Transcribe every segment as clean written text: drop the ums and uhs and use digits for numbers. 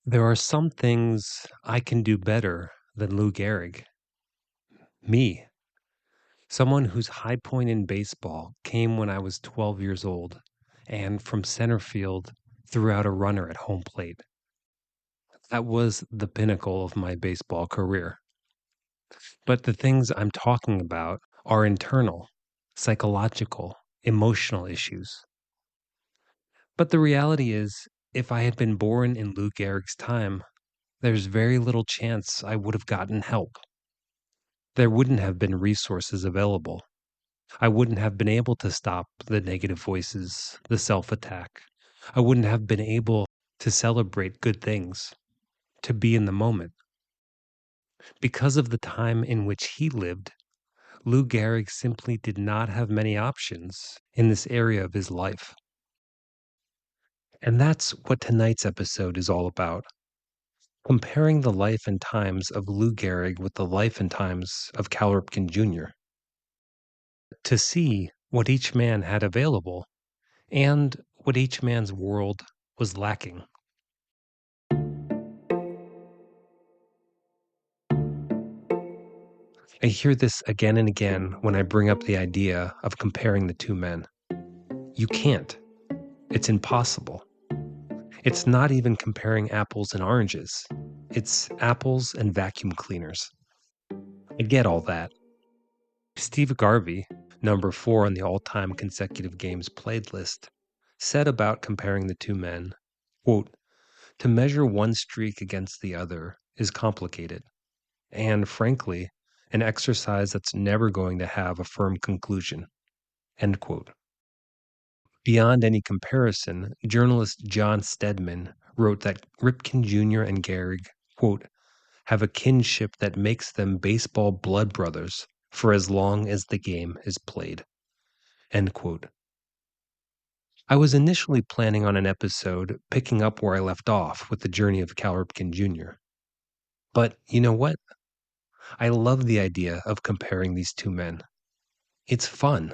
There are some things I can do better than Lou Gehrig. Me, someone whose high point in baseball came when I was 12 years old and from center field threw out a runner at home plate. That was the pinnacle of my baseball career. But the things I'm talking about are internal, psychological, emotional issues. But the reality is, if I had been born in Lou Gehrig's time, there's very little chance I would have gotten help. There wouldn't have been resources available. I wouldn't have been able to stop the negative voices, the self attack. I wouldn't have been able to celebrate good things, to be in the moment. Because of the time in which he lived, Lou Gehrig simply did not have many options in this area of his life. And that's what tonight's episode is all about. Comparing the life and times of Lou Gehrig with the life and times of Cal Ripken Jr. to see what each man had available and what each man's world was lacking. I hear this again and again when I bring up the idea of comparing the two men. You can't. It's impossible. It's not even comparing apples and oranges. It's apples and vacuum cleaners. I get all that. Steve Garvey, number 4 on the all-time consecutive games played list, said about comparing the two men, quote, "To measure one streak against the other is complicated, and frankly, an exercise that's never going to have a firm conclusion." End quote. Beyond any comparison, journalist John Stedman wrote that Ripken Jr. and Gehrig, quote, "have a kinship that makes them baseball blood brothers for as long as the game is played." End quote. I was initially planning on an episode picking up where I left off with the journey of Cal Ripken Jr. But you know what? I love the idea of comparing these two men. It's fun.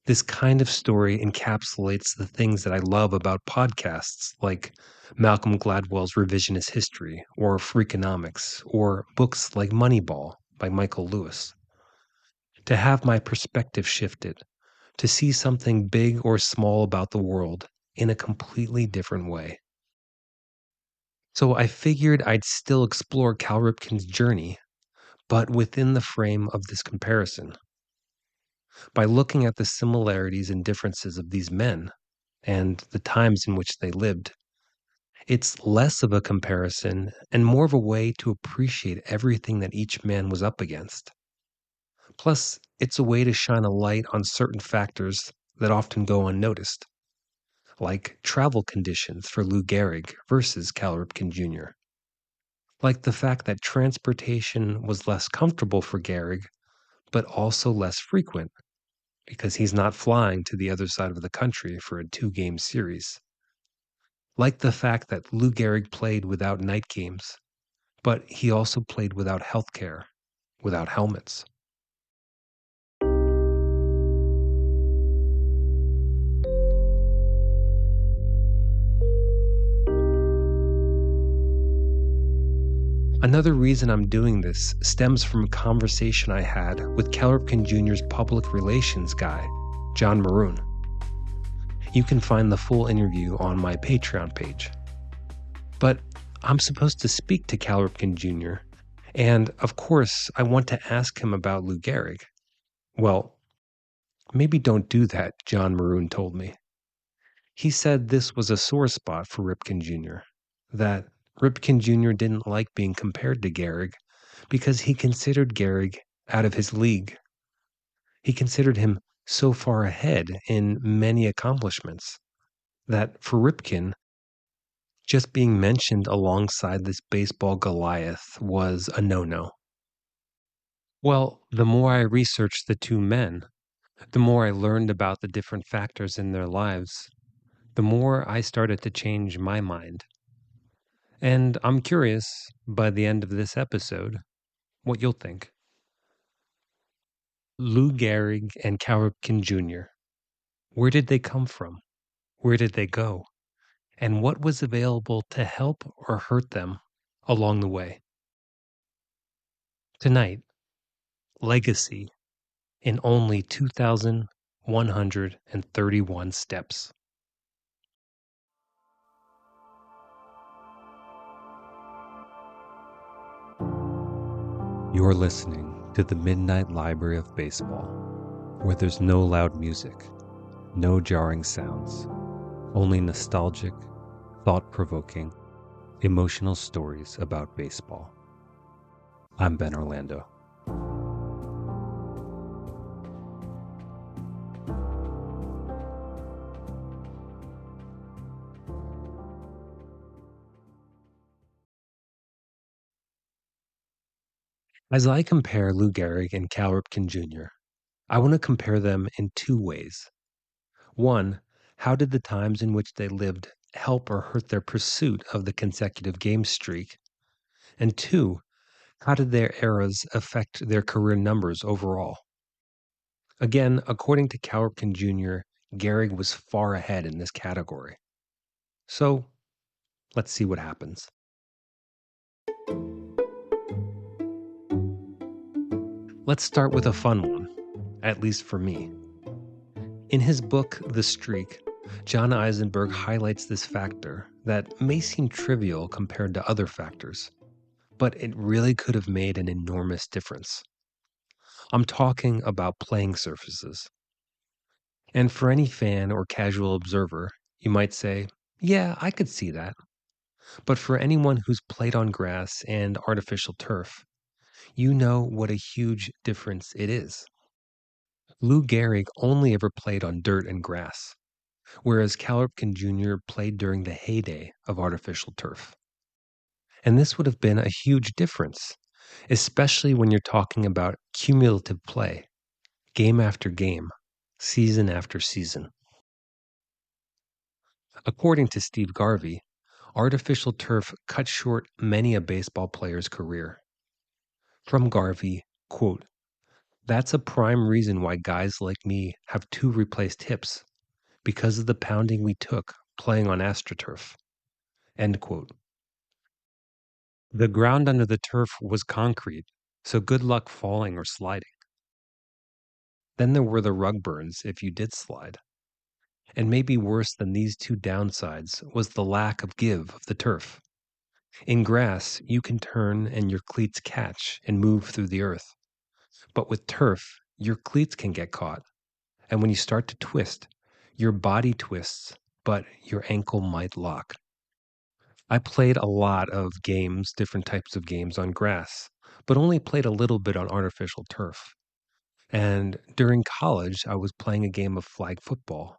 This kind of story encapsulates the things that I love about podcasts like Malcolm Gladwell's Revisionist History or Freakonomics or books like Moneyball by Michael Lewis. To have my perspective shifted, to see something big or small about the world in a completely different way. So I figured I'd still explore Cal Ripken's journey, but within the frame of this comparison. By looking at the similarities and differences of these men and the times in which they lived, it's less of a comparison and more of a way to appreciate everything that each man was up against. Plus, it's a way to shine a light on certain factors that often go unnoticed, like travel conditions for Lou Gehrig versus Cal Ripken Jr., like the fact that transportation was less comfortable for Gehrig, but also less frequent because he's not flying to the other side of the country for a 2-game series. Like the fact that Lou Gehrig played without night games, but he also played without health care, without helmets. Another reason I'm doing this stems from a conversation I had with Cal Ripken Jr.'s public relations guy, John Maroon. You can find the full interview on my Patreon page. But I'm supposed to speak to Cal Ripken Jr., and of course, I want to ask him about Lou Gehrig. Well, maybe don't do that, John Maroon told me. He said this was a sore spot for Ripken Jr., that Ripken Jr. didn't like being compared to Gehrig because he considered Gehrig out of his league. He considered him so far ahead in many accomplishments that for Ripken, just being mentioned alongside this baseball Goliath was a no-no. Well, the more I researched the two men, the more I learned about the different factors in their lives, the more I started to change my mind. And I'm curious, by the end of this episode, what you'll think. Lou Gehrig and Cal Ripken Jr. Where did they come from? Where did they go? and what was available to help or hurt them along the way. Tonight, legacy in only 2,131 steps. You're listening to the Midnight Library of Baseball, where there's no loud music, no jarring sounds, only nostalgic, thought-provoking, emotional stories about baseball. I'm Ben Orlando. As I compare Lou Gehrig and Cal Ripken Jr., I want to compare them in two ways. One, how did the times in which they lived help or hurt their pursuit of the consecutive game streak? And two, how did their eras affect their career numbers overall? Again, according to Cal Ripken Jr., Gehrig was far ahead in this category. So let's see what happens. Let's start with a fun one, at least for me. In his book, The Streak, John Eisenberg highlights this factor that may seem trivial compared to other factors, but it really could have made an enormous difference. I'm talking about playing surfaces. And for any fan or casual observer, you might say, yeah, I could see that. But for anyone who's played on grass and artificial turf, you know what a huge difference it is. Lou Gehrig only ever played on dirt and grass, whereas Cal Ripken Jr. played during the heyday of artificial turf. And this would have been a huge difference, especially when you're talking about cumulative play, game after game, season after season. According to Steve Garvey, artificial turf cut short many a baseball player's career. From Garvey, quote, "That's a prime reason why guys like me have two replaced hips, because of the pounding we took playing on AstroTurf." End quote. The ground under the turf was concrete, so good luck falling or sliding. Then there were the rug burns if you did slide. And maybe worse than these two downsides was the lack of give of the turf. In grass, you can turn and your cleats catch and move through the earth. But with turf, your cleats can get caught. And when you start to twist, your body twists, but your ankle might lock. I played a lot of games, different types of games on grass, but only played a little bit on artificial turf. And during college, I was playing a game of flag football.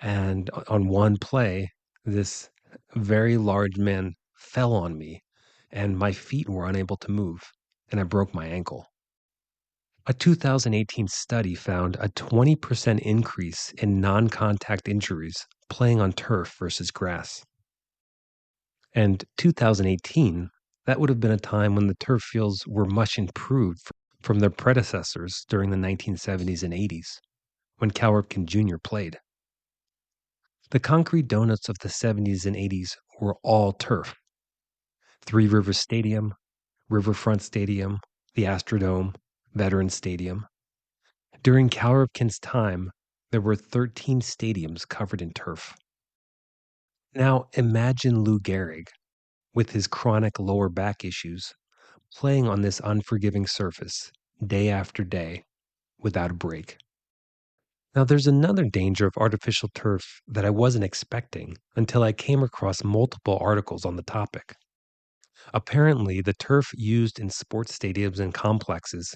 And on one play, this very large man fell on me, and my feet were unable to move, and I broke my ankle. A 2018 study found a 20% increase in non contact injuries playing on turf versus grass. And 2018, that would have been a time when the turf fields were much improved from their predecessors during the 1970s and 80s, when Cal Ripken Jr. played. The concrete donuts of the 70s and 80s were all turf. Three Rivers Stadium, Riverfront Stadium, the Astrodome, Veterans Stadium. During Cal Ripken's time, there were 13 stadiums covered in turf. Now imagine Lou Gehrig, with his chronic lower back issues, playing on this unforgiving surface day after day without a break. Now, there's another danger of artificial turf that I wasn't expecting until I came across multiple articles on the topic. Apparently, the turf used in sports stadiums and complexes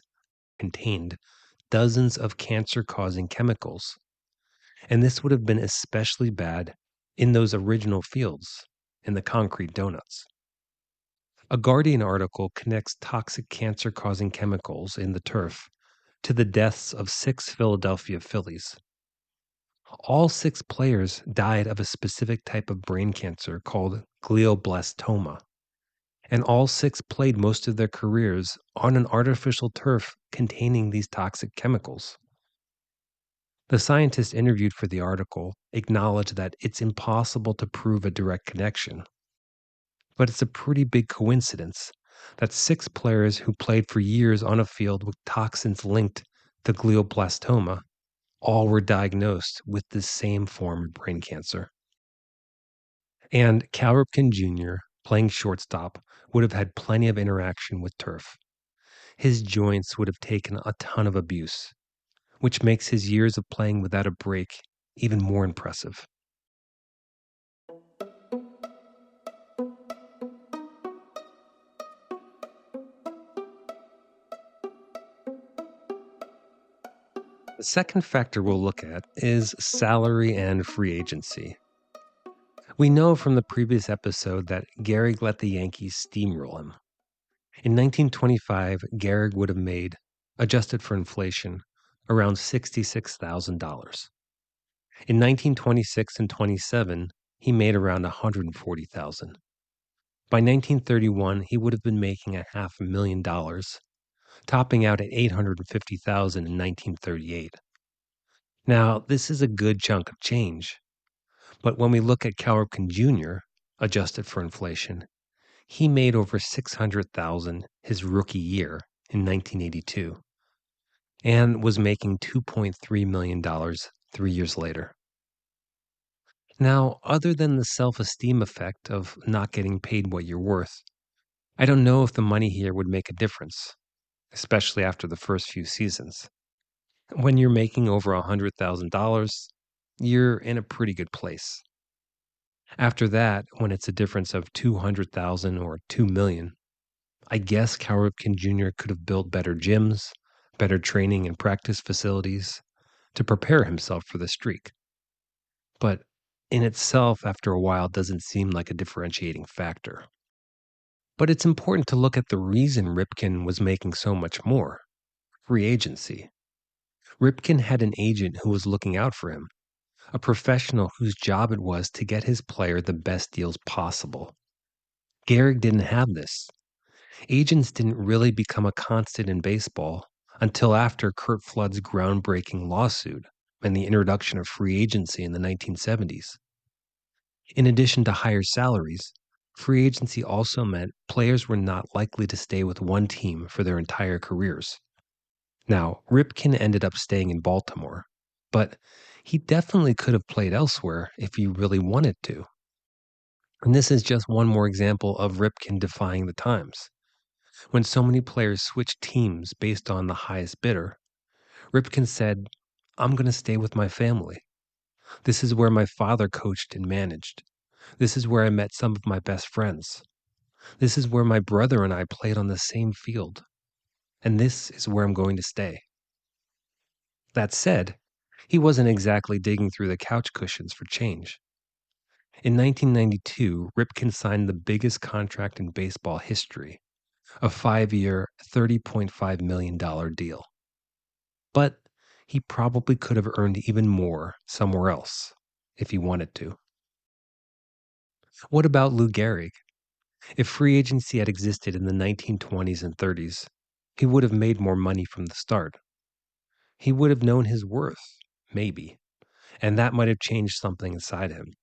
contained dozens of cancer causing chemicals, and this would have been especially bad in those original fields, in the concrete donuts. A Guardian article connects toxic cancer causing chemicals in the turf to the deaths of 6 Philadelphia Phillies. All 6 players died of a specific type of brain cancer called glioblastoma, and all 6 played most of their careers on an artificial turf containing these toxic chemicals. The scientist interviewed for the article acknowledged that it's impossible to prove a direct connection, but it's a pretty big coincidence that 6 players who played for years on a field with toxins linked to glioblastoma all were diagnosed with the same form of brain cancer. And Cal Ripken Jr., playing shortstop, would have had plenty of interaction with turf. His joints would have taken a ton of abuse, which makes his years of playing without a break even more impressive. The second factor we'll look at is salary and free agency. We know from the previous episode that Gehrig let the Yankees steamroll him. In 1925, Gehrig would have made, adjusted for inflation, around $66,000. In 1926 and 27, he made around $140,000. By 1931, he would have been making $500,000, topping out at $850,000 in 1938. Now, this is a good chunk of change, but when we look at Cal Ripken Jr., adjusted for inflation, he made over $600,000 his rookie year in 1982 and was making $2.3 million 3 years later. Now, other than the self-esteem effect of not getting paid what you're worth, I don't know if the money here would make a difference, especially after the first few seasons. When you're making over $100,000, you're in a pretty good place. After that, when it's a difference of $200,000 or $2 million, I guess Cal Ripken Jr. could have built better gyms, better training and practice facilities to prepare himself for the streak. But in itself, after a while, doesn't seem like a differentiating factor. But it's important to look at the reason Ripken was making so much more: free agency. Ripken had an agent who was looking out for him, a professional whose job it was to get his player the best deals possible. Gehrig didn't have this. Agents didn't really become a constant in baseball until after Curt Flood's groundbreaking lawsuit and the introduction of free agency in the 1970s. In addition to higher salaries, free agency also meant players were not likely to stay with one team for their entire careers. Now, Ripken ended up staying in Baltimore, but he definitely could have played elsewhere if he really wanted to. And this is just one more example of Ripken defying the times. When so many players switched teams based on the highest bidder, Ripken said, "I'm going to stay with my family. This is where my father coached and managed. This is where I met some of my best friends. This is where my brother and I played on the same field. And this is where I'm going to stay." That said, he wasn't exactly digging through the couch cushions for change. In 1992, Ripken signed the biggest contract in baseball history, a 5-year, $30.5 million deal. But he probably could have earned even more somewhere else if he wanted to. What about Lou Gehrig? If free agency had existed in the 1920s and 30s, he would have made more money from the start. He would have known his worth, maybe, and that might have changed something inside him.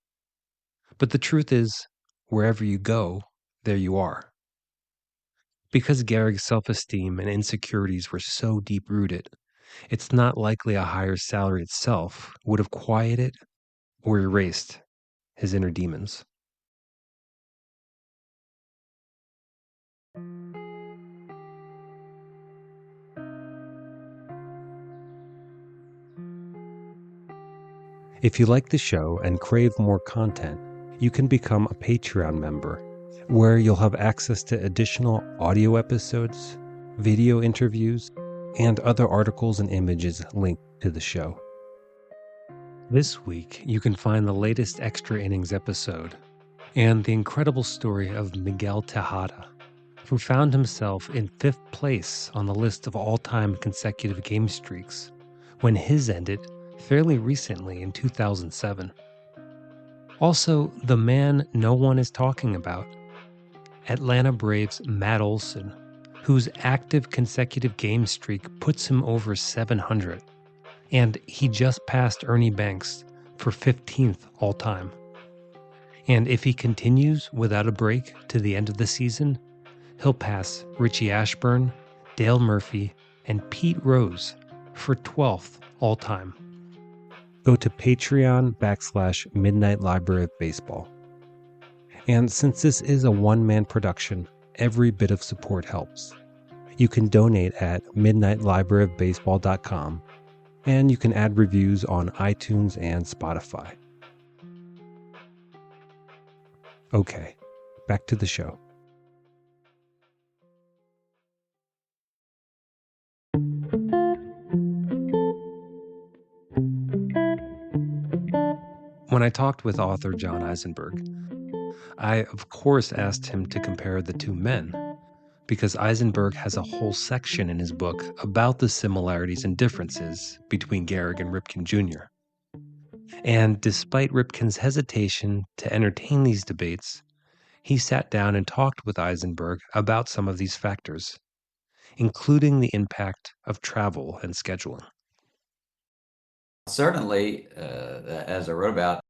But the truth is, wherever you go, there you are. Because Gehrig's self-esteem and insecurities were so deep-rooted, it's not likely a higher salary itself would have quieted or erased his inner demons. If you like the show and crave more content, you can become a Patreon member, where you'll have access to additional audio episodes, video interviews, and other articles and images linked to the show. This week, you can find the latest Extra Innings episode and the incredible story of Miguel Tejada, who found himself in 5th place on the list of all-time consecutive game streaks when his ended fairly recently in 2007. Also, the man no one is talking about, Atlanta Braves' Matt Olson, whose active consecutive game streak puts him over 700, And he just passed Ernie Banks for 15th all time. And if he continues without a break to the end of the season, he'll pass Richie Ashburn, Dale Murphy, and Pete Rose for 12th all time. Go to Patreon/Midnight Library of Baseball. And since this is a one-man production, every bit of support helps. You can donate at midnightlibraryofbaseball.com, and you can add reviews on iTunes and Spotify. Okay, back to the show. When I talked with author John Eisenberg, I of course asked him to compare the two men, because Eisenberg has a whole section in his book about the similarities and differences between Gehrig and Ripken Jr. And despite Ripken's hesitation to entertain these debates, he sat down and talked with Eisenberg about some of these factors, including the impact of travel and scheduling. Certainly, as I wrote about,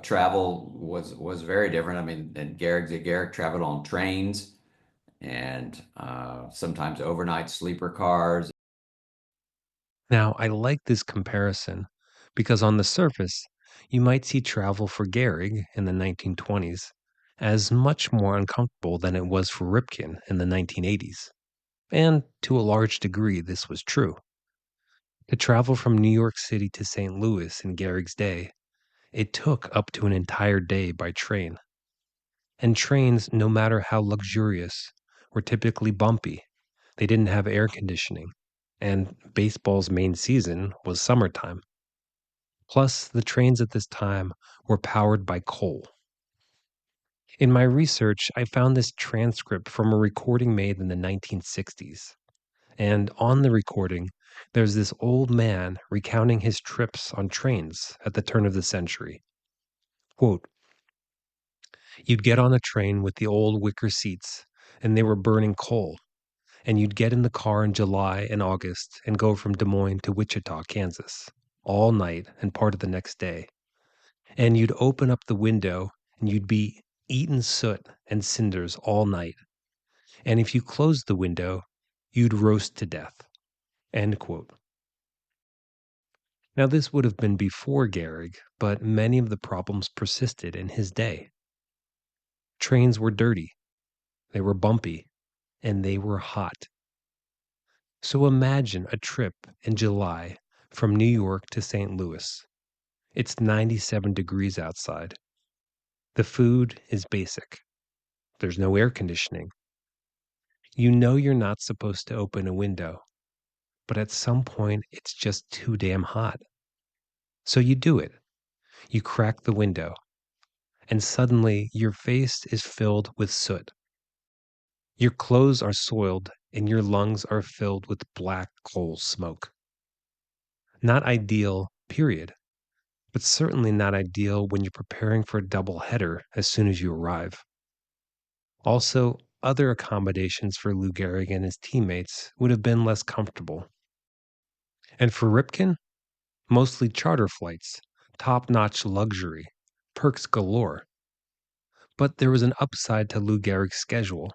travel was very different. I mean, and Gehrig traveled on trains and sometimes overnight sleeper cars. Now, I like this comparison because on the surface, you might see travel for Gehrig in the 1920s as much more uncomfortable than it was for Ripken in the 1980s. And to a large degree, this was true. To travel from New York City to St. Louis in Gehrig's day, it took up to an entire day by train. And trains, no matter how luxurious, were typically bumpy. They didn't have air conditioning, and baseball's main season was summertime. Plus, the trains at this time were powered by coal. In my research, I found this transcript from a recording made in the 1960s. And on the recording, there's this old man recounting his trips on trains at the turn of the century. Quote, "You'd get on a train with the old wicker seats, and they were burning coal. And you'd get in the car in July and August and go from Des Moines to Wichita, Kansas, all night and part of the next day. And you'd open up the window and you'd be eating soot and cinders all night. And if you closed the window, you'd roast to death." End quote. Now, this would have been before Gehrig, but many of the problems persisted in his day. Trains were dirty, they were bumpy, and they were hot. So imagine a trip in July from New York to St. Louis. It's 97 degrees outside. The food is basic. There's no air conditioning. You know you're not supposed to open a window, but at some point it's just too damn hot. So you do it. You crack the window, and suddenly your face is filled with soot. Your clothes are soiled, and your lungs are filled with black coal smoke. Not ideal, period, but certainly not ideal when you're preparing for a double header as soon as you arrive. Also, other accommodations for Lou Gehrig and his teammates would have been less comfortable. And for Ripken, mostly charter flights, top-notch luxury, perks galore. But there was an upside to Lou Gehrig's schedule,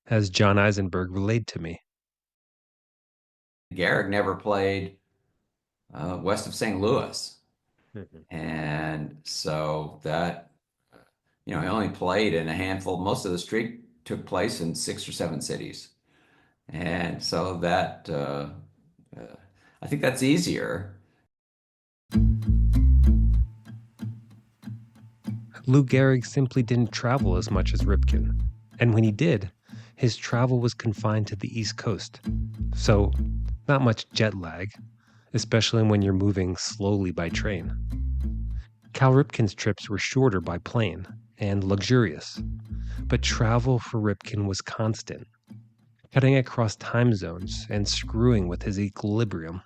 as John Eisenberg relayed to me. Gehrig never played west of St. Louis. Mhm. And so that, he only played in a handful. Most of the streak took place in 6 or 7 cities. And so that, uh, I think that's easier. Lou Gehrig simply didn't travel as much as Ripken, and when he did, his travel was confined to the East Coast. So, not much jet lag, especially when you're moving slowly by train. Cal Ripken's trips were shorter by plane and luxurious, but travel for Ripken was constant, cutting across time zones and screwing with his equilibrium.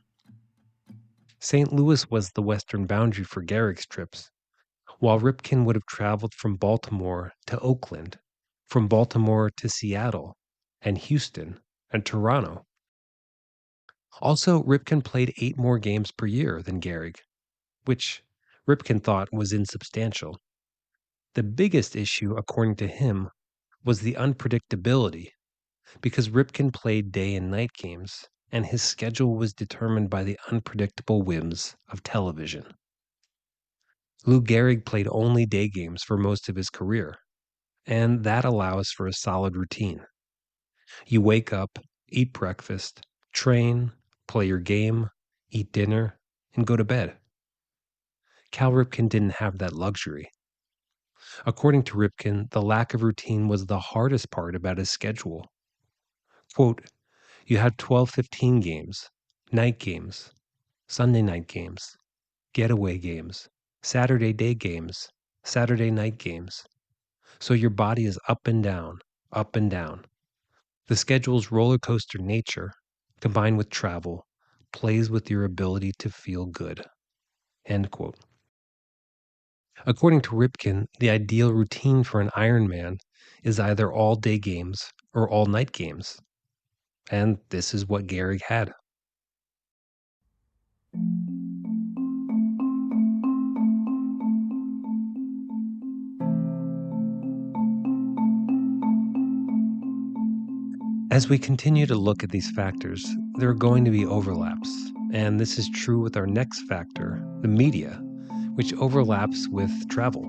St. Louis was the western boundary for Gehrig's trips, while Ripken would have traveled from Baltimore to Oakland, from Baltimore to Seattle, and Houston, and Toronto. Also, Ripken played 8 more games per year than Gehrig, which Ripken thought was insubstantial. The biggest issue, according to him, was the unpredictability, because Ripken played day and night games, and his schedule was determined by the unpredictable whims of television. Lou Gehrig played only day games for most of his career, and that allows for a solid routine. You wake up, eat breakfast, train, play your game, eat dinner, and go to bed. Cal Ripken didn't have that luxury. According to Ripken, the lack of routine was the hardest part about his schedule. Quote, you had 12:15 games, night games, Sunday night games, getaway games, Saturday day games, Saturday night games. So your body is up and down, up and down. The schedule's roller coaster nature, combined with travel, plays with your ability to feel good. End quote. According to Ripken, the ideal routine for an Ironman is either all day games or all night games. And this is what Gehrig had. As we continue to look at these factors, there are going to be overlaps. And this is true with our next factor, the media, which overlaps with travel.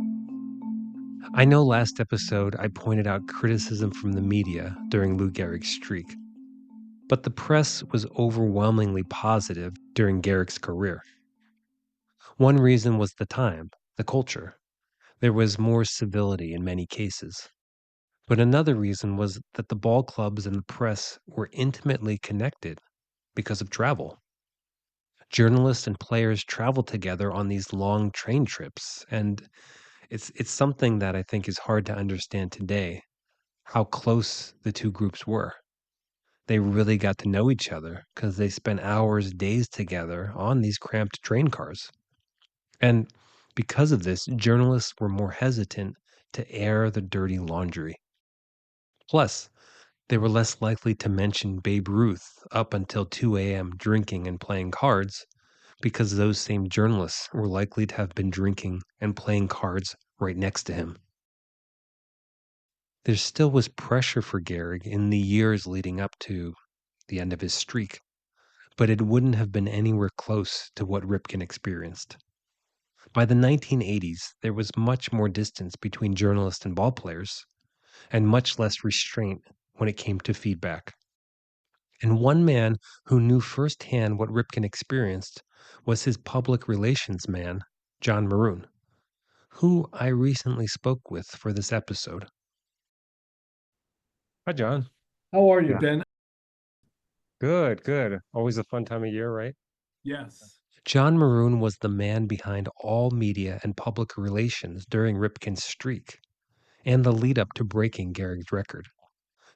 I know last episode I pointed out criticism from the media during Lou Gehrig's streak, but the press was overwhelmingly positive during Gehrig's career. One reason was the time, the culture. There was more civility in many cases. But another reason was that the ball clubs and the press were intimately connected because of travel. Journalists and players traveled together on these long train trips, and it's something that I think is hard to understand today, how close the two groups were. They really got to know each other because they spent hours, days together on these cramped train cars. And because of this, journalists were more hesitant to air the dirty laundry. Plus, they were less likely to mention Babe Ruth up until 2 a.m. drinking and playing cards because those same journalists were likely to have been drinking and playing cards right next to him. There still was pressure for Gehrig in the years leading up to the end of his streak, but it wouldn't have been anywhere close to what Ripken experienced. By the 1980s, there was much more distance between journalists and ballplayers, and much less restraint when it came to feedback. And one man who knew firsthand what Ripken experienced was his public relations man, John Maroon, who I recently spoke with for this episode. Hi, John. How are you, Yeah. Ben? Good, good. Always a fun time of year, right? Yes. John Maroon was the man behind all media and public relations during Ripken's streak and the lead up to breaking Gehrig's record.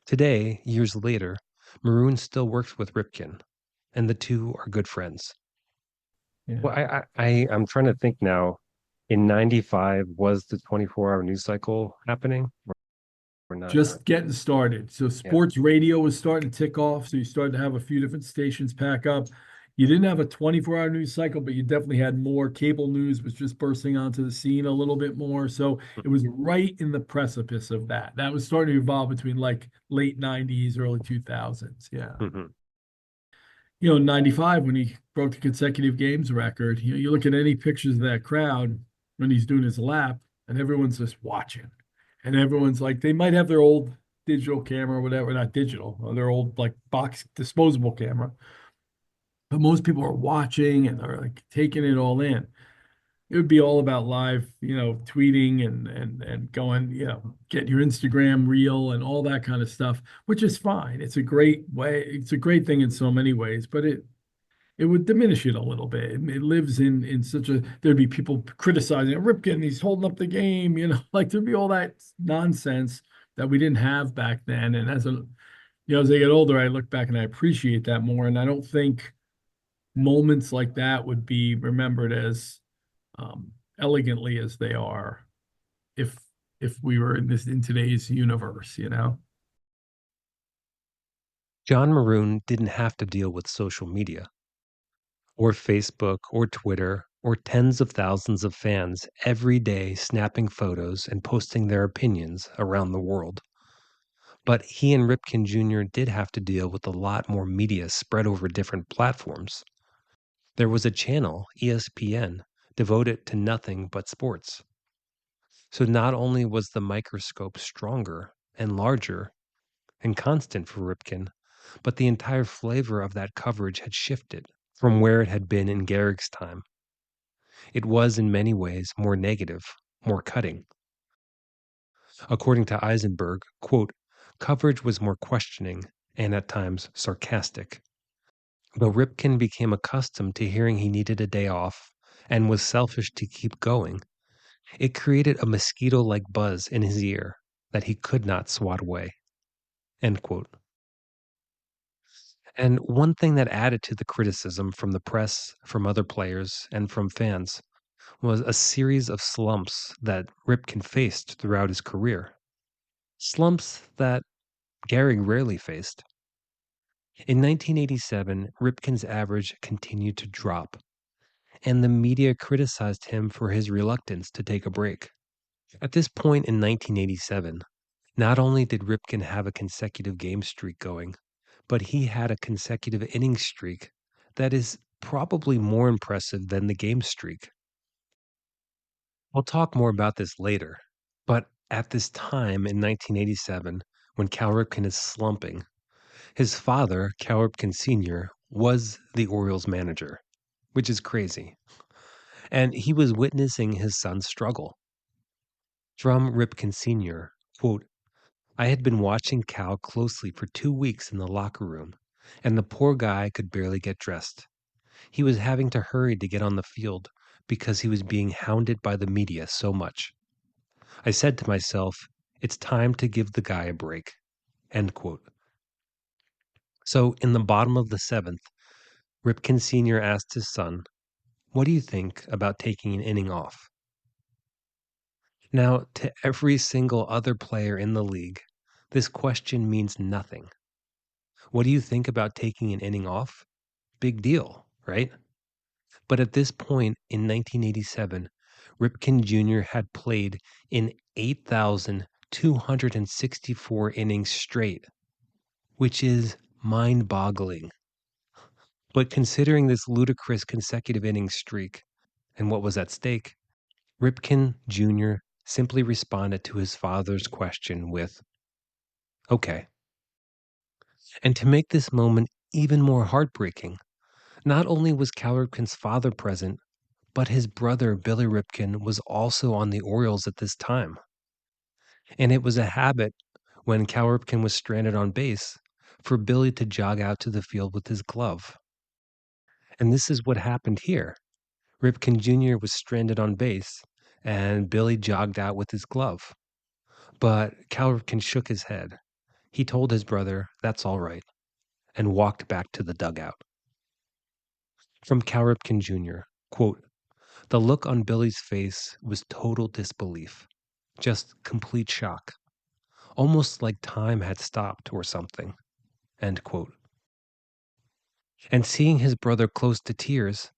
Today, years later, Maroon still works with Ripken, and the two are good friends. Yeah. Well, I'm trying to think now. In '95, was the 24-hour news cycle happening or not? Just getting started. So Yeah. sports radio was starting to tick off. So you started to have a few different stations pack up. You didn't have a 24-hour news cycle, but you definitely had more. Cable news was just bursting onto the scene a little bit more. So it was right in the precipice of that. That was starting to evolve between like late 90s, early 2000s. Yeah. Mhm. In 95 when he broke the consecutive games record, you look at any pictures of that crowd when he's doing his lap and everyone's just watching. And everyone's like, they might have their old digital camera or whatever, not digital, or their old like box disposable camera. But most people are watching and they're like taking it all in. It would be all about live, tweeting and going, get your Instagram reel and all that kind of stuff, which is fine. It's a great way. It's a great thing in so many ways, but it would diminish it a little bit. It lives in such a there'd be people criticizing Ripken, he's holding up the game, like there'd be all that nonsense that we didn't have back then. And as I get older, I look back and I appreciate that more. And I don't think moments like that would be remembered as elegantly as they are if we were in today's universe. John Maroon didn't have to deal with social media, or Facebook, or Twitter, or tens of thousands of fans every day snapping photos and posting their opinions around the world. But he and Ripken Jr. did have to deal with a lot more media spread over different platforms. There was a channel, ESPN, devoted to nothing but sports. So not only was the microscope stronger and larger and constant for Ripken, but the entire flavor of that coverage had shifted from where it had been in Gehrig's time. It was in many ways more negative, more cutting. According to Eisenberg, quote, coverage was more questioning and at times sarcastic. Though Ripken became accustomed to hearing he needed a day off and was selfish to keep going, it created a mosquito-like buzz in his ear that he could not swat away. End quote. And one thing that added to the criticism from the press, from other players, and from fans was a series of slumps that Ripken faced throughout his career. Slumps that Gehrig rarely faced. In 1987, Ripken's average continued to drop, and the media criticized him for his reluctance to take a break. At this point in 1987, not only did Ripken have a consecutive game streak going, but he had a consecutive inning streak that is probably more impressive than the game streak. We'll talk more about this later, but at this time in 1987, when Cal Ripken is slumping, his father, Cal Ripken Sr., was the Orioles manager, which is crazy. And he was witnessing his son's struggle. From Ripken Sr., quote, I had been watching Cal closely for 2 weeks in the locker room, and the poor guy could barely get dressed. He was having to hurry to get on the field because he was being hounded by the media so much. I said to myself, it's time to give the guy a break. End quote. So in the bottom of the 7th, Ripken Sr. asked his son, what do you think about taking an inning off? Now, to every single other player in the league, this question means nothing. What do you think about taking an inning off? Big deal, right? But at this point in 1987, Ripken Jr. had played in 8,264 innings straight, which is mind-boggling. But considering this ludicrous consecutive innings streak and what was at stake, Ripken Jr. simply responded to his father's question with, okay. And to make this moment even more heartbreaking, not only was Cal Ripken's father present, but his brother Billy Ripken was also on the Orioles at this time. And it was a habit when Cal Ripken was stranded on base for Billy to jog out to the field with his glove. And this is what happened here. Ripken Jr. was stranded on base, and Billy jogged out with his glove. But Cal Ripken shook his head. He told his brother, that's all right, and walked back to the dugout. From Cal Ripken Jr., quote, the look on Billy's face was total disbelief, just complete shock, almost like time had stopped or something, end quote. And seeing his brother close to tears,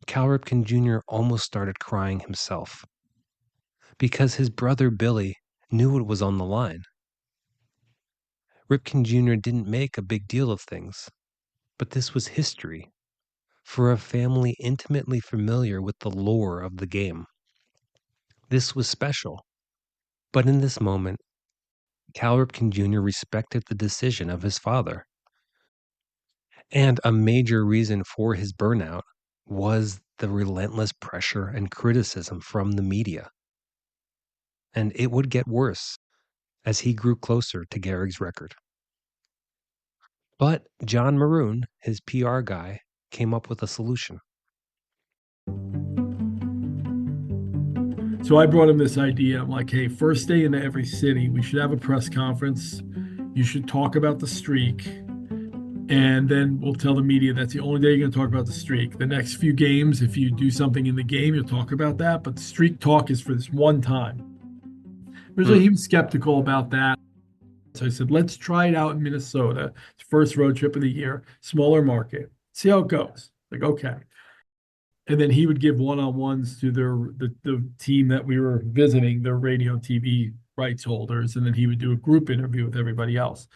Cal Ripken Jr. almost started crying himself, because his brother Billy knew it was on the line. Ripken Jr. didn't make a big deal of things, but this was history for a family intimately familiar with the lore of the game. This was special, but in this moment, Cal Ripken Jr. respected the decision of his father. And a major reason for his burnout was the relentless pressure and criticism from the media. And it would get worse as he grew closer to Gehrig's record. But John Maroon, his PR guy, came up with a solution. So I brought him this idea. I'm like, hey, first day into every city, we should have a press conference. You should talk about the streak. And then we'll tell the media that's the only day you're going to talk about the streak. The next few games, if you do something in the game, you'll talk about that. But the streak talk is for this one time. Originally, he was skeptical about that. So I said, let's try it out in Minnesota. It's first road trip of the year, smaller market. See how it goes. Like, okay. And then he would give one-on-ones to the team that we were visiting, their radio TV rights holders, and then he would do a group interview with everybody else.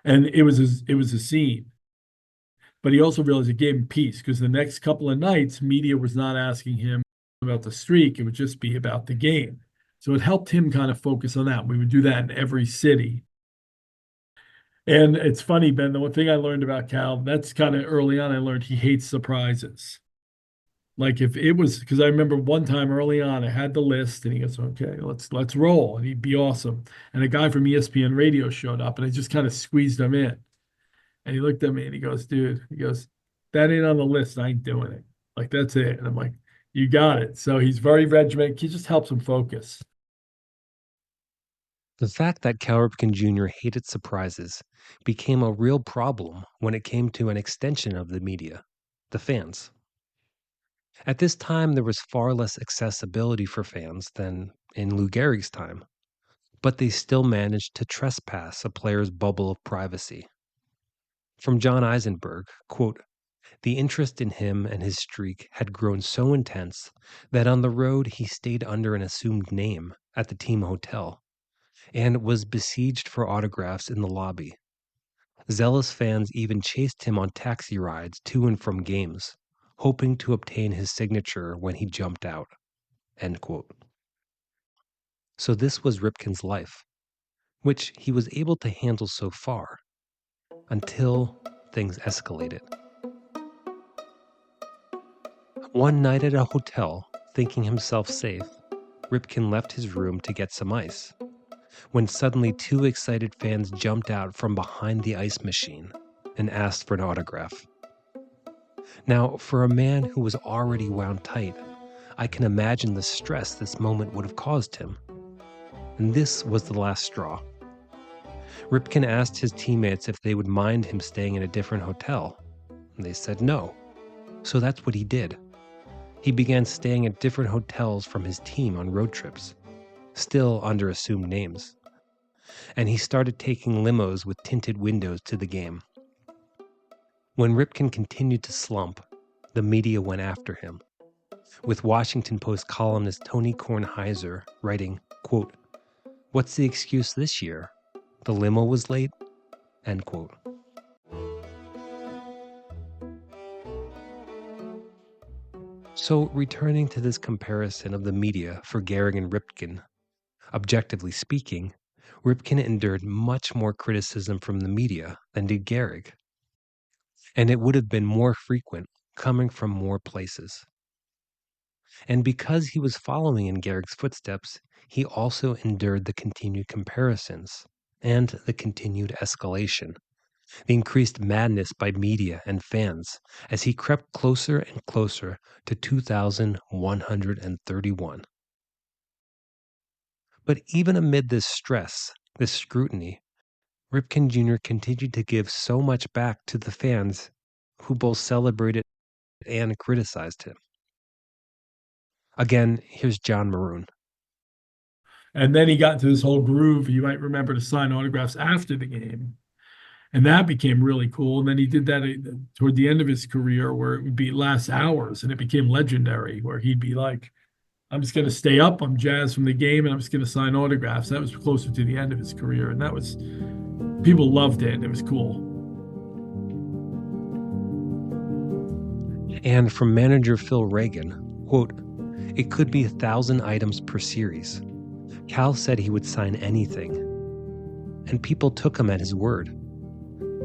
And it was a scene. But he also realized it gave him peace because the next couple of nights, media was not asking him about the streak. It would just be about the game. So it helped him kind of focus on that. We would do that in every city. And it's funny, Ben, the one thing I learned about Cal, that's kind of early on, I learned he hates surprises. Like if it was, because I remember one time early on, I had the list and he goes, okay, let's roll. And he'd be awesome. And a guy from ESPN radio showed up and I just kind of squeezed him in. And he looked at me and he goes, dude, he goes, that ain't on the list. I ain't doing it. Like, that's it. And I'm like, you got it. So he's very regimented. He just helps him focus. The fact that Cal Ripken Jr. hated surprises became a real problem when it came to an extension of the media, the fans. At this time, there was far less accessibility for fans than in Lou Gehrig's time, but they still managed to trespass a player's bubble of privacy. From John Eisenberg, quote, "The interest in him and his streak had grown so intense that on the road he stayed under an assumed name at the team hotel and was besieged for autographs in the lobby. Zealous fans even chased him on taxi rides to and from games, hoping to obtain his signature when he jumped out." End quote. So this was Ripken's life, which he was able to handle so far, until things escalated. One night at a hotel, thinking himself safe, Ripken left his room to get some ice, when suddenly two excited fans jumped out from behind the ice machine and asked for an autograph. Now, for a man who was already wound tight, I can imagine the stress this moment would have caused him. And this was the last straw. Ripken asked his teammates if they would mind him staying in a different hotel, and they said no. So that's what he did. He began staying at different hotels from his team on road trips, still under assumed names. And he started taking limos with tinted windows to the game. When Ripken continued to slump, the media went after him, with Washington Post columnist Tony Kornheiser writing, quote, "What's the excuse this year? The limo was late?" End quote. So returning to this comparison of the media for Gehrig and Ripken, objectively speaking, Ripken endured much more criticism from the media than did Gehrig. And it would have been more frequent, coming from more places. And because he was following in Gehrig's footsteps, he also endured the continued comparisons and the continued escalation, the increased madness by media and fans as he crept closer and closer to 2,131. But even amid this stress, this scrutiny, Ripken Jr. continued to give so much back to the fans who both celebrated and criticized him. Again, here's John Maroon. And then he got into this whole groove. You might remember to sign autographs after the game. And that became really cool. And then he did that toward the end of his career where it would be last hours and it became legendary, where he'd be like, I'm just going to stay up. I'm jazzed from the game and I'm just going to sign autographs. That was closer to the end of his career. And that was, people loved it. It was cool. And from manager Phil Reagan, quote, "It could be 1,000 items per series. Cal said he would sign anything. And people took him at his word.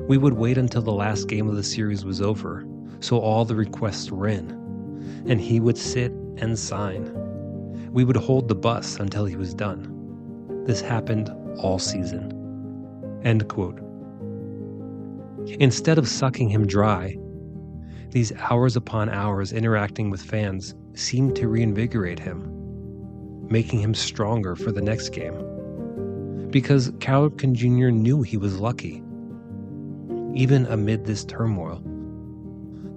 We would wait until the last game of the series was over, so all the requests were in. And he would sit and sign. We would hold the bus until he was done. This happened all season." End quote. Instead of sucking him dry, these hours upon hours interacting with fans seemed to reinvigorate him, making him stronger for the next game. Because Cal Ripken Jr. knew he was lucky, even amid this turmoil,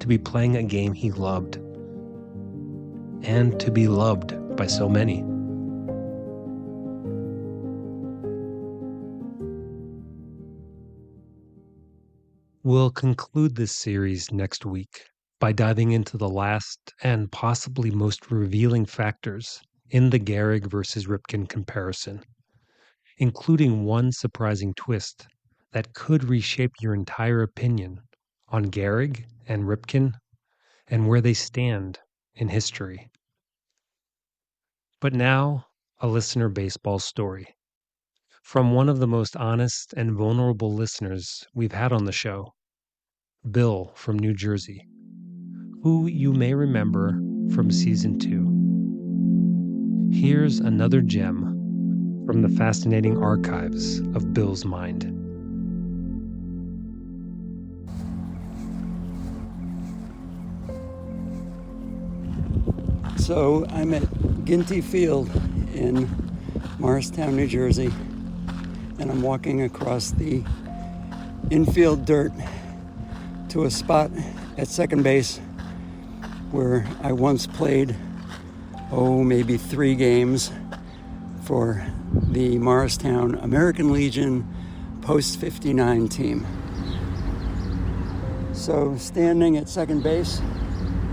to be playing a game he loved and to be loved by so many. We'll conclude this series next week by diving into the last and possibly most revealing factors in the Gehrig versus Ripken comparison, including one surprising twist that could reshape your entire opinion on Gehrig and Ripken and where they stand in history. But now, a listener baseball story from one of the most honest and vulnerable listeners we've had on the show, Bill from New Jersey, who you may remember from season 2. Here's another gem from the fascinating archives of Bill's mind. So I'm at Ginty Field in Morristown, New Jersey, and I'm walking across the infield dirt to a spot at second base where I once played, maybe 3 games for the Morristown American Legion post-59 team. So standing at second base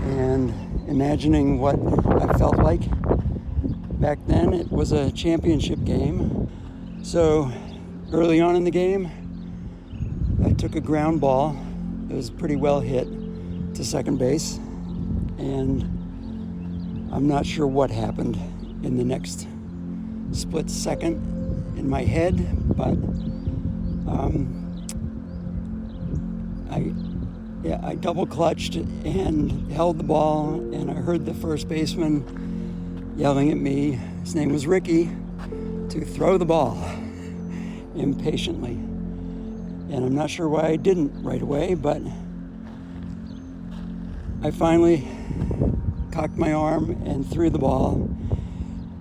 and imagining what I felt like back then, it was a championship game. So early on in the game, I took a ground ball. It was pretty well hit to second base, and I'm not sure what happened in the next split second in my head, but I double clutched and held the ball, and I heard the first baseman yelling at me, his name was Ricky, to throw the ball impatiently. And I'm not sure why I didn't right away, but I finally cocked my arm and threw the ball.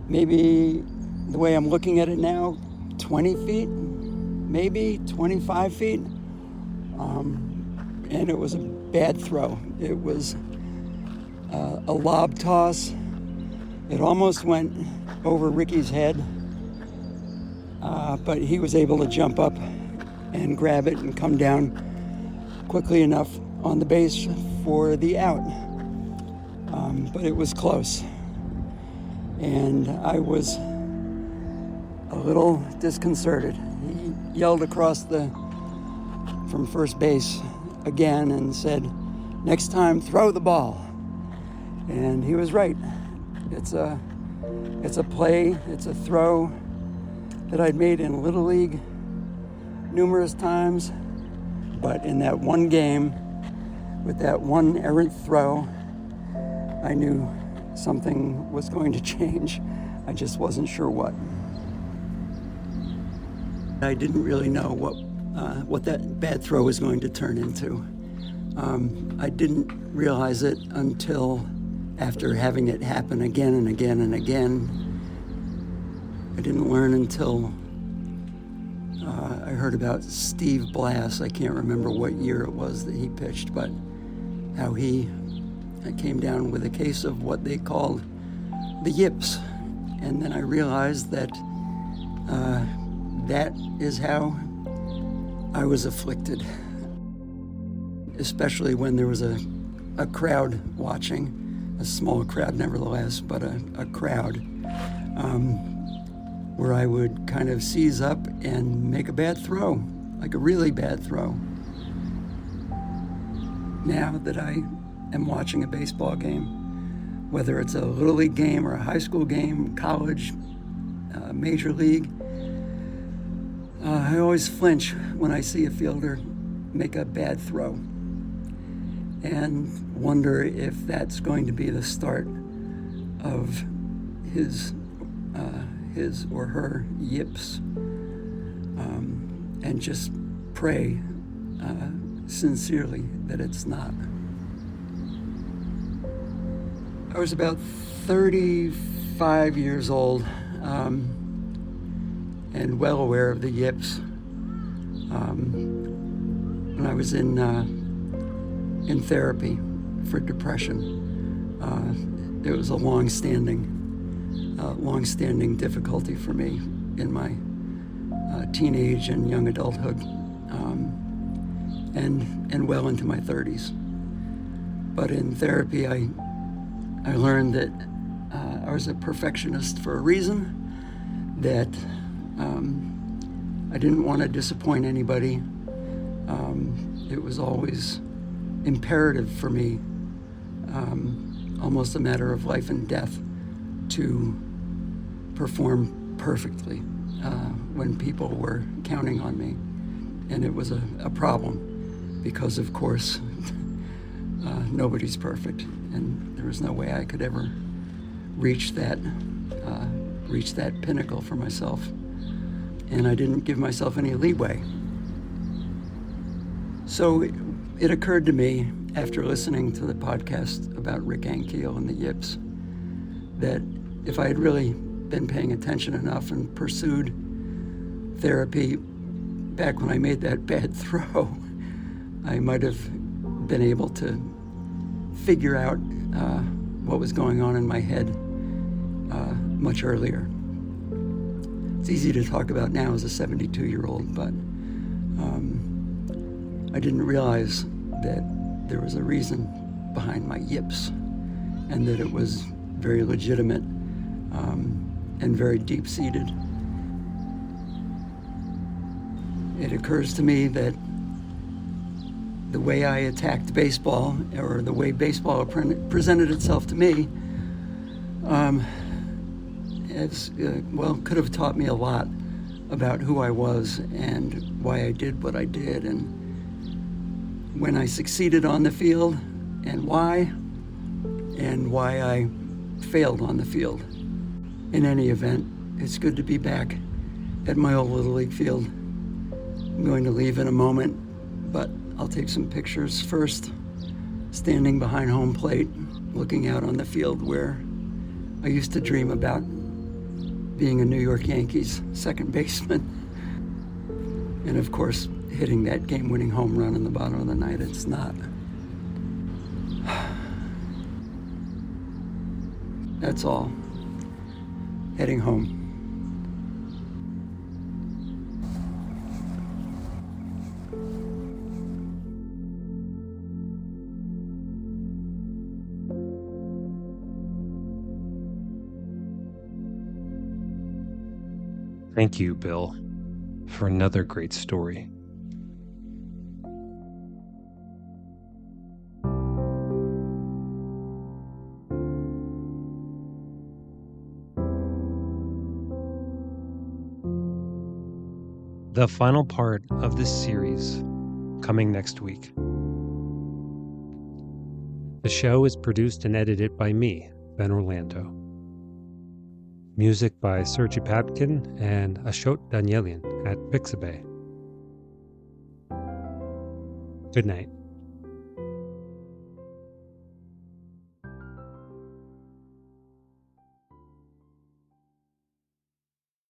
Maybe the way I'm looking at it now, 20 feet, maybe 25 feet. And it was a bad throw. It was a lob toss. It almost went over Ricky's head, but he was able to jump up and grab it and come down quickly enough on the base for the out. But it was close. And I was a little disconcerted. He yelled from first base again and said, "Next time, throw the ball." And he was right. It's a play, it's a throw that I'd made in Little League numerous times, but in that one game, with that one errant throw, I knew something was going to change. I just wasn't sure what. I didn't really know what that bad throw was going to turn into. I didn't realize it until after having it happen again and again and again. I didn't learn until I heard about Steve Blass. I can't remember what year it was that he pitched, but how he came down with a case of what they called the yips. And then I realized that that is how I was afflicted, especially when there was a crowd watching, a small crowd nevertheless, but a crowd, where I would kind of seize up and make a bad throw, like a really bad throw. Now that I am watching a baseball game, whether it's a Little League game or a high school game, college, Major League, I always flinch when I see a fielder make a bad throw and wonder if that's going to be the start of his or her yips, and just pray sincerely that it's not. I was about 35 years old, and well aware of the yips. When I was in therapy for depression, it was a long-standing difficulty for me in my teenage and young adulthood. and well into my 30s. But in therapy, I learned that I was a perfectionist for a reason, that I didn't want to disappoint anybody. It was always imperative for me, almost a matter of life and death, to perform perfectly when people were counting on me. And it was a problem because, of course, nobody's perfect, and there was no way I could ever reach that pinnacle for myself. And I didn't give myself any leeway. So it occurred to me, after listening to the podcast about Rick Ankiel and the Yips, that if I had really been paying attention enough and pursued therapy back when I made that bad throw, I might have been able to figure out what was going on in my head much earlier. It's easy to talk about now as a 72-year-old, but I didn't realize that there was a reason behind my yips, and that it was very legitimate and very deep-seated. It occurs to me that the way I attacked baseball, or the way baseball presented itself to me, could have taught me a lot about who I was and why I did what I did, and when I succeeded on the field, and why I failed on the field. In any event, it's good to be back at my old Little League field. I'm going to leave in a moment, but I'll take some pictures first, standing behind home plate, looking out on the field where I used to dream about being a New York Yankees second baseman. And of course, hitting that game-winning home run in the bottom of the ninth. It's not. That's all. Heading home. Thank you, Bill, for another great story. The final part of this series coming next week. The show is produced and edited by me, Ben Orlando. Music by Sergi Papkin and Ashot Danielian at Pixabay. Good night.